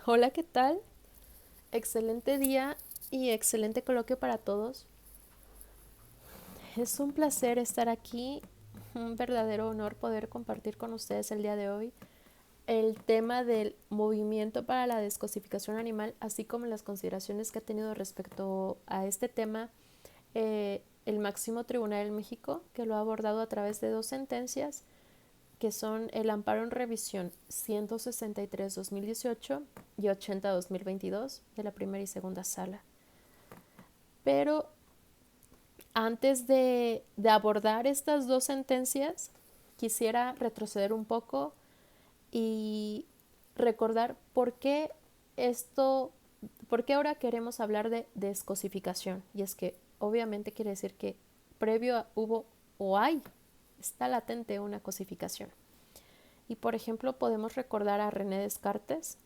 Hola, ¿qué tal? Excelente día y excelente coloquio para todos. Es un placer estar aquí, un verdadero honor poder compartir con ustedes el día de hoy el tema del movimiento para la descosificación animal, así como las consideraciones que ha tenido respecto a este tema el máximo tribunal de México, que lo ha abordado a través de dos sentencias que son el amparo en revisión 163-2018 y 80-2022 de la primera y segunda sala. Pero antes de abordar estas dos sentencias, quisiera retroceder un poco y recordar esto, por qué ahora queremos hablar de descosificación. Y es que obviamente quiere decir que hubo o hay, está latente una cosificación. Y por ejemplo podemos recordar a René Descartes,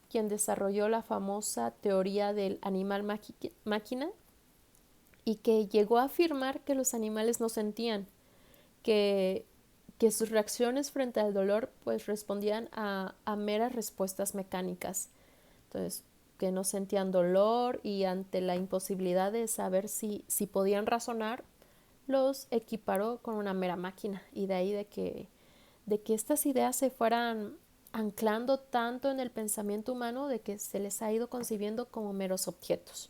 quien desarrolló la famosa teoría del animal máquina y que llegó a afirmar que los animales no sentían, que, que sus reacciones frente al dolor pues respondían a meras respuestas mecánicas. Entonces, que no sentían dolor y ante la imposibilidad de saber si podían razonar, los equiparó con una mera máquina. Y de ahí de que estas ideas se fueran anclando tanto en el pensamiento humano de que se les ha ido concibiendo como meros objetos.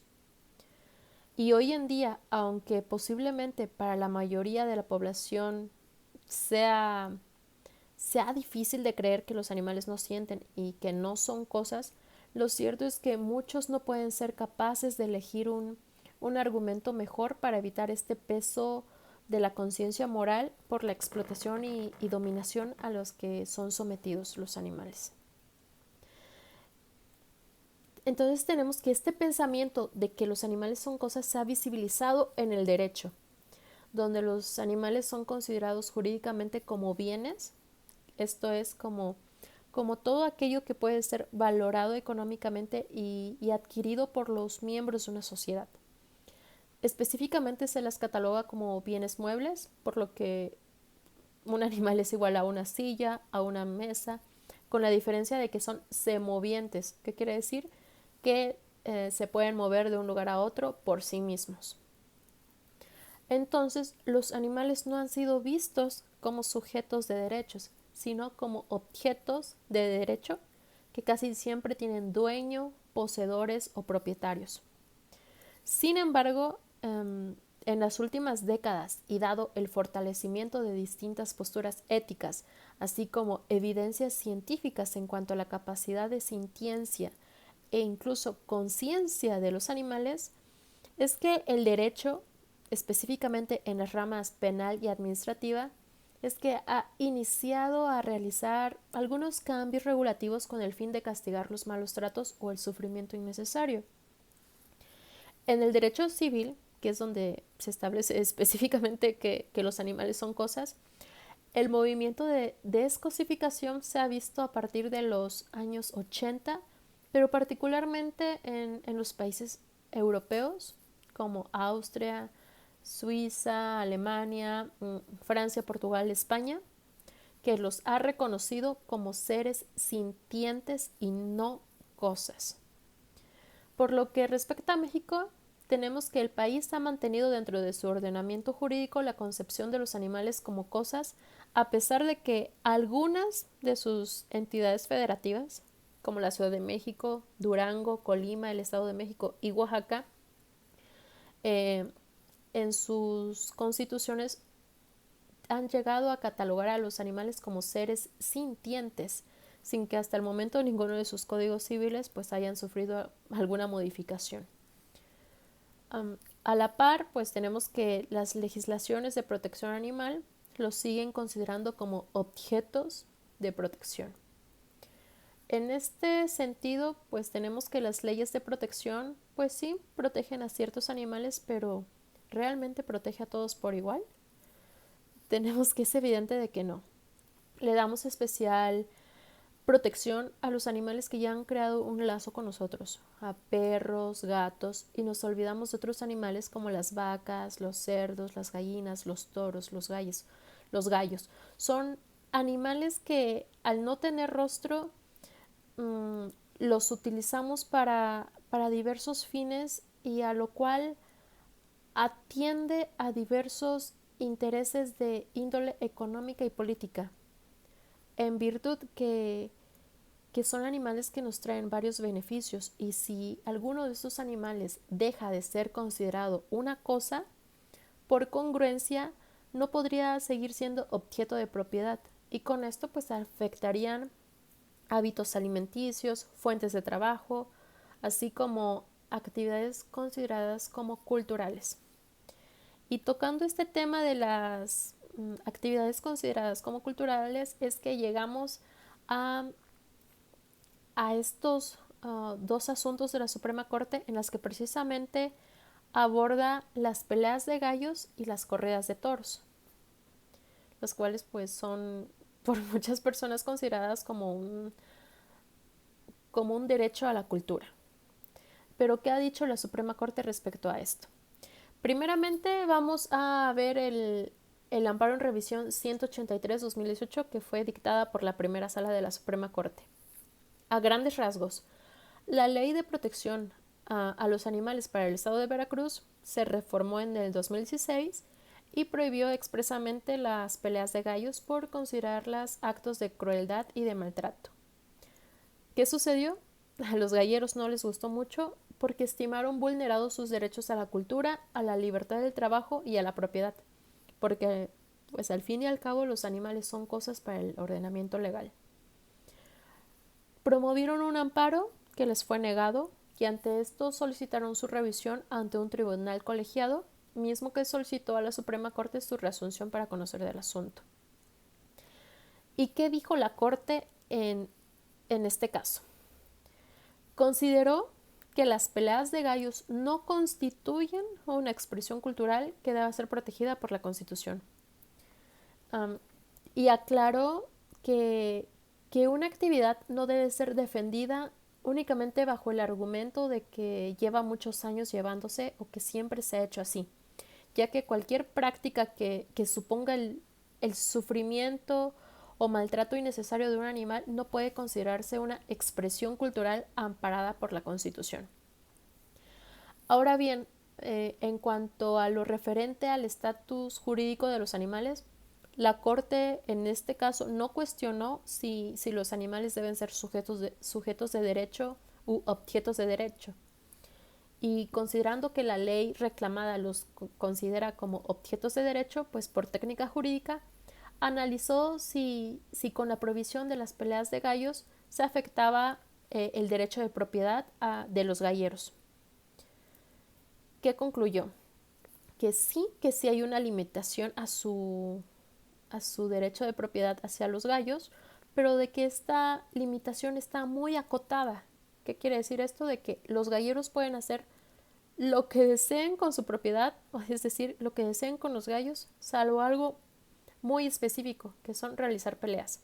Y hoy en día, aunque posiblemente para la mayoría de la población sea, sea difícil de creer que los animales no sienten y que no son cosas, lo cierto es que muchos no pueden ser capaces de elegir un argumento mejor para evitar este peso de la conciencia moral por la explotación y dominación a los que son sometidos los animales. Entonces tenemos que este pensamiento de que los animales son cosas se ha visibilizado en el derecho, donde los animales son considerados jurídicamente como bienes, esto es como todo aquello que puede ser valorado económicamente y adquirido por los miembros de una sociedad. Específicamente se las cataloga como bienes muebles, por lo que un animal es igual a una silla, a una mesa, con la diferencia de que son semovientes. ¿Qué quiere decir? Que se pueden mover de un lugar a otro por sí mismos. Entonces, los animales no han sido vistos como sujetos de derechos, sino como objetos de derecho que casi siempre tienen dueño, poseedores o propietarios. Sin embargo, en las últimas décadas y dado el fortalecimiento de distintas posturas éticas, así como evidencias científicas en cuanto a la capacidad de sintiencia e incluso conciencia de los animales, es que el derecho, específicamente en las ramas penal y administrativa, es que ha iniciado a realizar algunos cambios regulativos con el fin de castigar los malos tratos o el sufrimiento innecesario. En el derecho civil, que es donde se establece específicamente que los animales son cosas, el movimiento de descosificación se ha visto a partir de los años 80, pero particularmente en los países europeos como Austria, Suiza, Alemania, Francia, Portugal, España, que los ha reconocido como seres sintientes y no cosas. Por lo que respecta a México, tenemos que el país ha mantenido dentro de su ordenamiento jurídico la concepción de los animales como cosas, a pesar de que algunas de sus entidades federativas, como la Ciudad de México, Durango, Colima, el Estado de México y Oaxaca, eh, en sus constituciones han llegado a catalogar a los animales como seres sintientes, sin que hasta el momento ninguno de sus códigos civiles pues hayan sufrido alguna modificación. A la par, pues tenemos que las legislaciones de protección animal los siguen considerando como objetos de protección. En este sentido, pues tenemos que las leyes de protección, pues sí, protegen a ciertos animales, pero ¿realmente protege a todos por igual? Tenemos que es evidente de que no. Le damos especial protección a los animales que ya han creado un lazo con nosotros, a perros, gatos, y nos olvidamos de otros animales como las vacas, los cerdos, las gallinas, los toros, los gallos. Son animales que al no tener rostro los utilizamos para diversos fines y a lo cual atiende a diversos intereses de índole económica y política, en virtud que son animales que nos traen varios beneficios, y si alguno de estos animales deja de ser considerado una cosa, por congruencia no podría seguir siendo objeto de propiedad, y con esto pues afectarían hábitos alimenticios, fuentes de trabajo, así como actividades consideradas como culturales. Y tocando este tema de las actividades consideradas como culturales, es que llegamos a, a estos dos asuntos de la Suprema Corte en las que precisamente aborda las peleas de gallos y las corridas de toros, las cuales pues son por muchas personas consideradas como un derecho a la cultura. Pero ¿qué ha dicho la Suprema Corte respecto a esto? Primeramente vamos a ver el amparo en revisión 183-2018 que fue dictada por la primera sala de la Suprema Corte. A grandes rasgos, la ley de protección a los animales para el estado de Veracruz se reformó en el 2016 y prohibió expresamente las peleas de gallos por considerarlas actos de crueldad y de maltrato. ¿Qué sucedió? A los galleros no les gustó mucho porque estimaron vulnerados sus derechos a la cultura, a la libertad del trabajo y a la propiedad, porque pues al fin y al cabo los animales son cosas para el ordenamiento legal. Promovieron un amparo que les fue negado y ante esto solicitaron su revisión ante un tribunal colegiado, mismo que solicitó a la Suprema Corte su reasunción para conocer del asunto. ¿Y qué dijo la Corte en este caso? Consideró que las peleas de gallos no constituyen una expresión cultural que deba ser protegida por la Constitución. Y aclaró que una actividad no debe ser defendida únicamente bajo el argumento de que lleva muchos años llevándose o que siempre se ha hecho así, ya que cualquier práctica que suponga el sufrimiento o maltrato innecesario de un animal no puede considerarse una expresión cultural amparada por la Constitución. Ahora bien, en cuanto a lo referente al estatus jurídico de los animales, la Corte en este caso no cuestionó si los animales deben ser sujetos de derecho u objetos de derecho. Y considerando que la ley reclamada los considera como objetos de derecho, pues por técnica jurídica, analizó si con la prohibición de las peleas de gallos se afectaba el derecho de propiedad de los galleros. ¿Qué concluyó? Que sí hay una limitación a su derecho de propiedad hacia los gallos, pero de que esta limitación está muy acotada. ¿Qué quiere decir esto? De que los galleros pueden hacer lo que deseen con su propiedad, es decir, lo que deseen con los gallos, salvo algo muy específico, que son realizar peleas.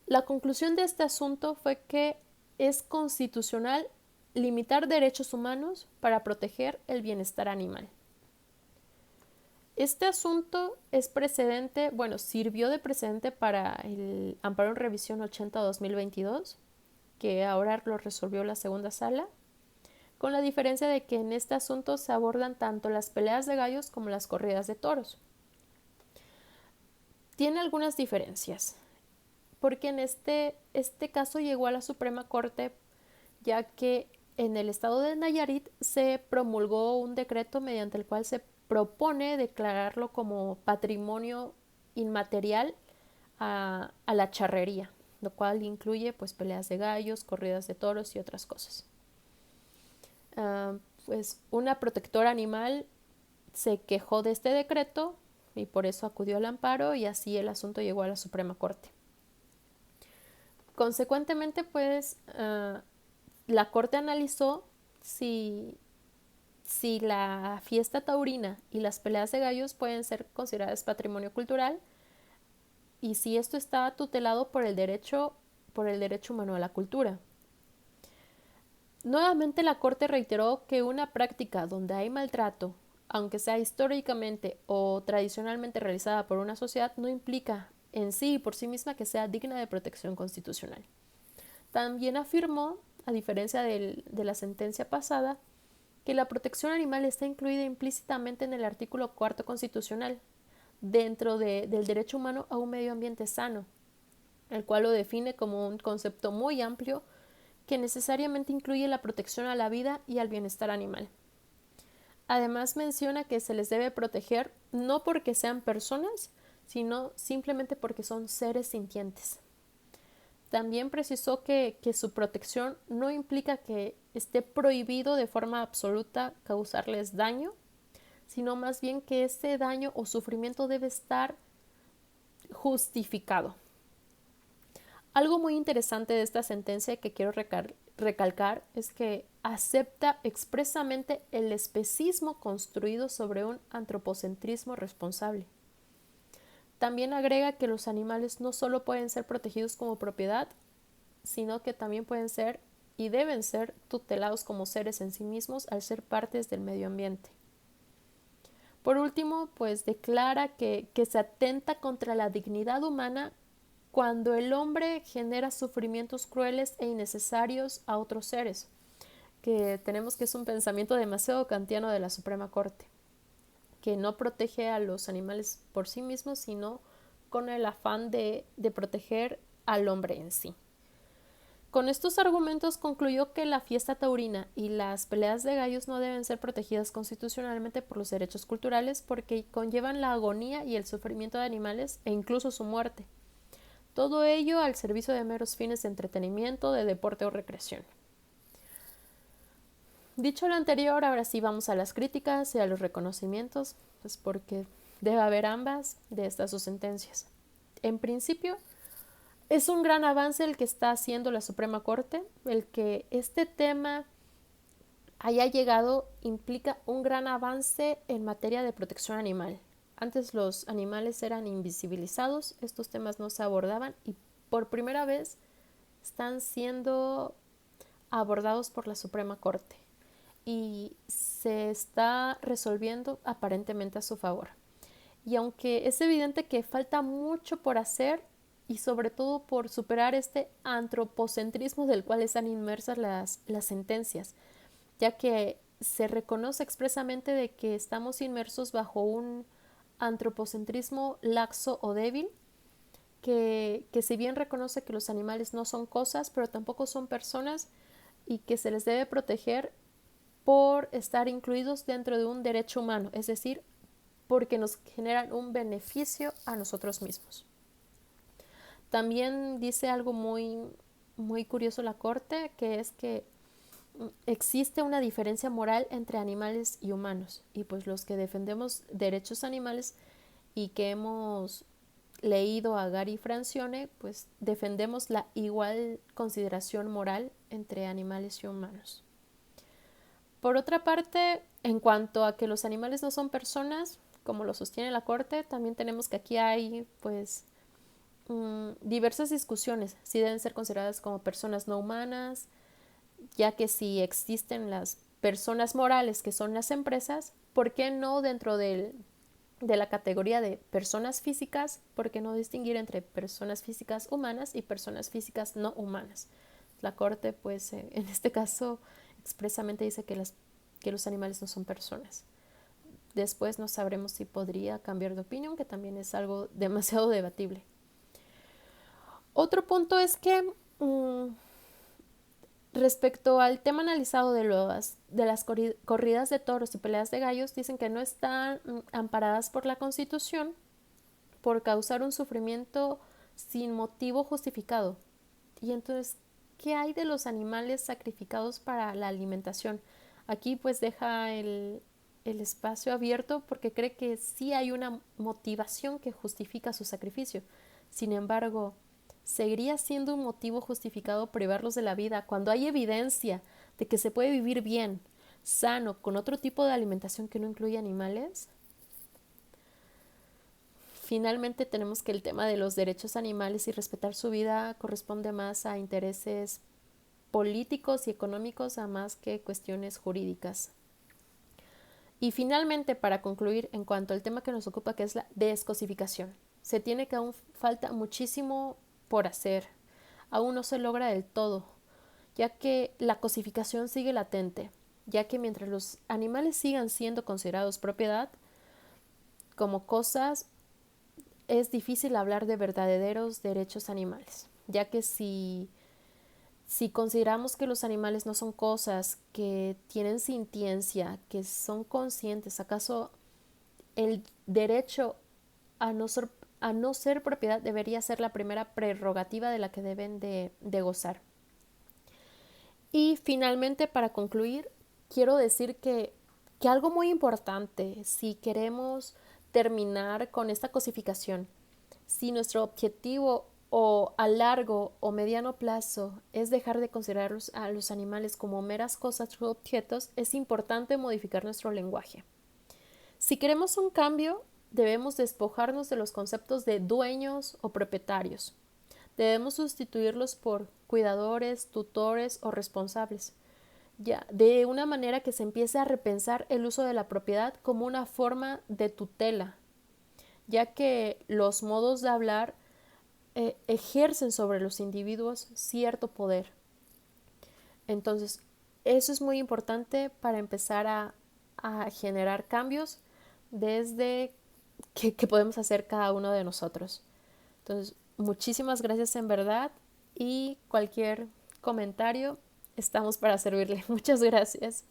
La conclusión de este asunto fue que es constitucional limitar derechos humanos para proteger el bienestar animal. Este asunto es precedente, sirvió de precedente para el amparo en revisión 80-2022, que ahora lo resolvió la segunda sala, con la diferencia de que en este asunto se abordan tanto las peleas de gallos como las corridas de toros. Tiene algunas diferencias, porque en este caso llegó a la Suprema Corte, ya que en el estado de Nayarit se promulgó un decreto mediante el cual se propone declararlo como patrimonio inmaterial a la charrería, lo cual incluye pues peleas de gallos, corridas de toros y otras cosas. Pues una protectora animal se quejó de este decreto y por eso acudió al amparo y así el asunto llegó a la Suprema Corte. Consecuentemente, pues la Corte analizó si la fiesta taurina y las peleas de gallos pueden ser consideradas patrimonio cultural y si esto está tutelado por el derecho humano a la cultura. Nuevamente la Corte reiteró que una práctica donde hay maltrato, aunque sea históricamente o tradicionalmente realizada por una sociedad, no implica en sí y por sí misma que sea digna de protección constitucional. También afirmó, a diferencia de la sentencia pasada, que la protección animal está incluida implícitamente en el artículo 4 constitucional, dentro del derecho humano a un medio ambiente sano, el cual lo define como un concepto muy amplio que necesariamente incluye la protección a la vida y al bienestar animal. Además menciona que se les debe proteger no porque sean personas, sino simplemente porque son seres sintientes. También precisó que su protección no implica que esté prohibido de forma absoluta causarles daño, sino más bien que ese daño o sufrimiento debe estar justificado. Algo muy interesante de esta sentencia que quiero recalcar es que acepta expresamente el especismo construido sobre un antropocentrismo responsable. También agrega que los animales no solo pueden ser protegidos como propiedad, sino que también pueden ser y deben ser tutelados como seres en sí mismos al ser partes del medio ambiente. Por último, pues declara que se atenta contra la dignidad humana cuando el hombre genera sufrimientos crueles e innecesarios a otros seres, que tenemos que es un pensamiento demasiado kantiano de la Suprema Corte, que no protege a los animales por sí mismos, sino con el afán de proteger al hombre en sí. Con estos argumentos concluyó que la fiesta taurina y las peleas de gallos no deben ser protegidas constitucionalmente por los derechos culturales porque conllevan la agonía y el sufrimiento de animales e incluso su muerte. Todo ello al servicio de meros fines de entretenimiento, de deporte o recreación. Dicho lo anterior, ahora sí vamos a las críticas y a los reconocimientos, pues porque debe haber ambas de estas dos sentencias. En principio, es un gran avance el que está haciendo la Suprema Corte. El que este tema haya llegado implica un gran avance en materia de protección animal. Antes los animales eran invisibilizados, estos temas no se abordaban y por primera vez están siendo abordados por la Suprema Corte y se está resolviendo aparentemente a su favor. Y aunque es evidente que falta mucho por hacer y sobre todo por superar este antropocentrismo del cual están inmersas las sentencias, ya que se reconoce expresamente de que estamos inmersos bajo un antropocentrismo laxo o débil, que si bien reconoce que los animales no son cosas, pero tampoco son personas y que se les debe proteger por estar incluidos dentro de un derecho humano, es decir, porque nos generan un beneficio a nosotros mismos. También dice algo muy, muy curioso la Corte, que es que existe una diferencia moral entre animales y humanos, y pues los que defendemos derechos animales y que hemos leído a Gary Francione, pues defendemos la igual consideración moral entre animales y humanos. Por otra parte, en cuanto a que los animales no son personas, como lo sostiene la Corte, también tenemos que aquí hay pues diversas discusiones si deben ser consideradas como personas no humanas, ya que si existen las personas morales que son las empresas, ¿por qué no dentro de la categoría de personas físicas? ¿Por qué no distinguir entre personas físicas humanas y personas físicas no humanas? La Corte pues en este caso expresamente dice que los animales no son personas. Después no sabremos si podría cambiar de opinión, que también es algo demasiado debatible. Otro punto es que respecto al tema analizado de las corridas de toros y peleas de gallos, dicen que no están amparadas por la Constitución por causar un sufrimiento sin motivo justificado. Y entonces, ¿qué hay de los animales sacrificados para la alimentación? Aquí pues deja el espacio abierto porque cree que sí hay una motivación que justifica su sacrificio. Sin embargo, ¿seguiría siendo un motivo justificado privarlos de la vida cuando hay evidencia de que se puede vivir bien, sano, con otro tipo de alimentación que no incluye animales? Finalmente tenemos que el tema de los derechos animales y respetar su vida corresponde más a intereses políticos y económicos a más que cuestiones jurídicas. Y finalmente, para concluir, en cuanto al tema que nos ocupa, que es la descosificación, se tiene que aún falta muchísimo por hacer. aún no se logra del todo, ya que la cosificación sigue latente, ya que mientras los animales sigan siendo considerados propiedad como cosas, es difícil hablar de verdaderos derechos animales, ya que si consideramos que los animales no son cosas, que tienen sintiencia, que son conscientes, ¿acaso el derecho a no ser propiedad debería ser la primera prerrogativa de la que deben de gozar? Y finalmente, para concluir, quiero decir que algo muy importante, si queremos terminar con esta cosificación, si nuestro objetivo o a largo o mediano plazo es dejar de considerar a los animales como meras cosas o objetos, es importante modificar nuestro lenguaje. Si queremos un cambio, debemos despojarnos de los conceptos de dueños o propietarios. Debemos sustituirlos por cuidadores, tutores o responsables, ya, de una manera que se empiece a repensar el uso de la propiedad como una forma de tutela, ya que los modos de hablar ejercen sobre los individuos cierto poder. Entonces, eso es muy importante para empezar a generar cambios desde que podemos hacer cada uno de nosotros. Entonces, muchísimas gracias en verdad y cualquier comentario, estamos para servirle. Muchas gracias.